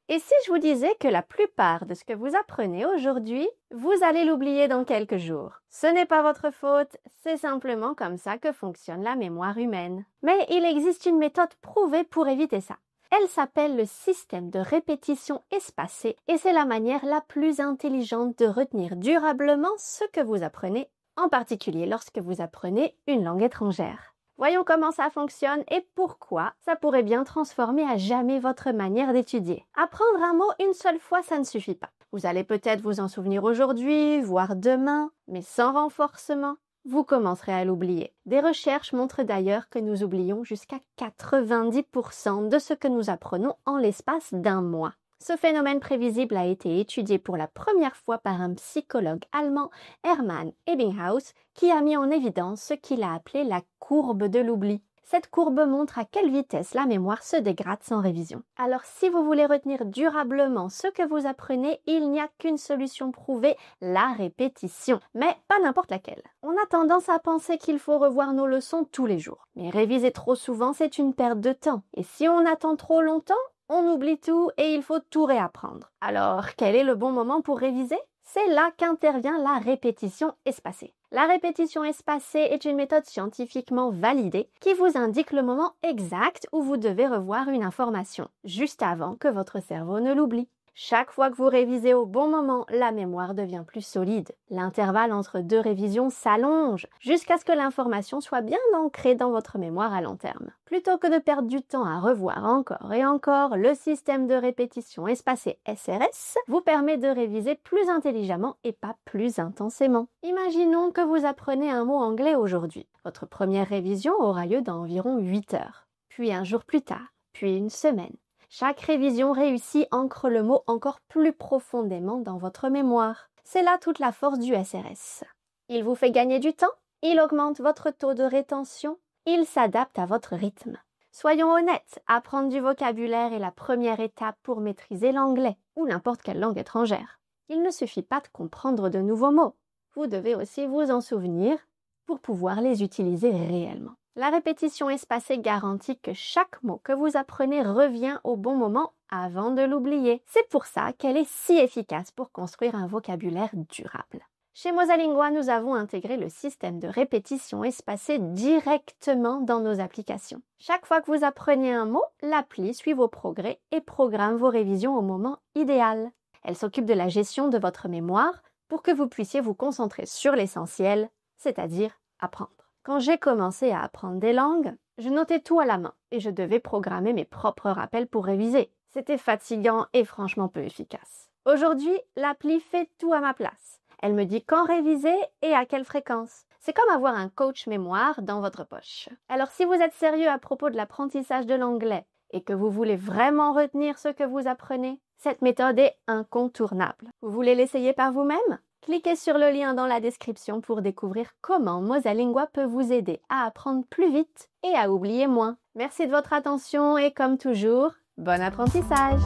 Et si je vous disais que la plupart de ce que vous apprenez aujourd'hui, vous allez l'oublier dans quelques jours? Ce n'est pas votre faute, c'est simplement comme ça que fonctionne la mémoire humaine. Mais il existe une méthode prouvée pour éviter ça. Elle s'appelle le système de répétition espacée et c'est la manière la plus intelligente de retenir durablement ce que vous apprenez, en particulier lorsque vous apprenez une langue étrangère. Voyons comment ça fonctionne et pourquoi ça pourrait bien transformer à jamais votre manière d'étudier. Apprendre un mot une seule fois, ça ne suffit pas. Vous allez peut-être vous en souvenir aujourd'hui, voire demain, mais sans renforcement, vous commencerez à l'oublier. Des recherches montrent d'ailleurs que nous oublions jusqu'à 90% de ce que nous apprenons en l'espace d'un mois. Ce phénomène prévisible a été étudié pour la première fois par un psychologue allemand, Hermann Ebbinghaus, qui a mis en évidence ce qu'il a appelé la courbe de l'oubli. Cette courbe montre à quelle vitesse la mémoire se dégrade sans révision. Alors si vous voulez retenir durablement ce que vous apprenez, il n'y a qu'une solution prouvée, la répétition. Mais pas n'importe laquelle. On a tendance à penser qu'il faut revoir nos leçons tous les jours. Mais réviser trop souvent, c'est une perte de temps. Et si on attend trop longtemps, on oublie tout et il faut tout réapprendre. Alors, quel est le bon moment pour réviser? C'est là qu'intervient la répétition espacée. La répétition espacée est une méthode scientifiquement validée qui vous indique le moment exact où vous devez revoir une information, juste avant que votre cerveau ne l'oublie. Chaque fois que vous révisez au bon moment, la mémoire devient plus solide. L'intervalle entre deux révisions s'allonge jusqu'à ce que l'information soit bien ancrée dans votre mémoire à long terme. Plutôt que de perdre du temps à revoir encore et encore, le système de répétition espacée SRS vous permet de réviser plus intelligemment et pas plus intensément. Imaginons que vous apprenez un mot anglais aujourd'hui. Votre première révision aura lieu dans environ 8 heures, puis un jour plus tard, puis une semaine. Chaque révision réussie ancre le mot encore plus profondément dans votre mémoire. C'est là toute la force du SRS. Il vous fait gagner du temps, il augmente votre taux de rétention, il s'adapte à votre rythme. Soyons honnêtes, apprendre du vocabulaire est la première étape pour maîtriser l'anglais ou n'importe quelle langue étrangère. Il ne suffit pas de comprendre de nouveaux mots. Vous devez aussi vous en souvenir pour pouvoir les utiliser réellement. La répétition espacée garantit que chaque mot que vous apprenez revient au bon moment avant de l'oublier. C'est pour ça qu'elle est si efficace pour construire un vocabulaire durable. Chez Mosalingua, nous avons intégré le système de répétition espacée directement dans nos applications. Chaque fois que vous apprenez un mot, l'appli suit vos progrès et programme vos révisions au moment idéal. Elle s'occupe de la gestion de votre mémoire pour que vous puissiez vous concentrer sur l'essentiel, c'est-à-dire apprendre. Quand j'ai commencé à apprendre des langues, je notais tout à la main et je devais programmer mes propres rappels pour réviser. C'était fatigant et franchement peu efficace. Aujourd'hui, l'appli fait tout à ma place. Elle me dit quand réviser et à quelle fréquence. C'est comme avoir un coach mémoire dans votre poche. Alors si vous êtes sérieux à propos de l'apprentissage de l'anglais et que vous voulez vraiment retenir ce que vous apprenez, cette méthode est incontournable. Vous voulez l'essayer par vous-même? Cliquez sur le lien dans la description pour découvrir comment Mosalingua peut vous aider à apprendre plus vite et à oublier moins. Merci de votre attention et comme toujours, bon apprentissage!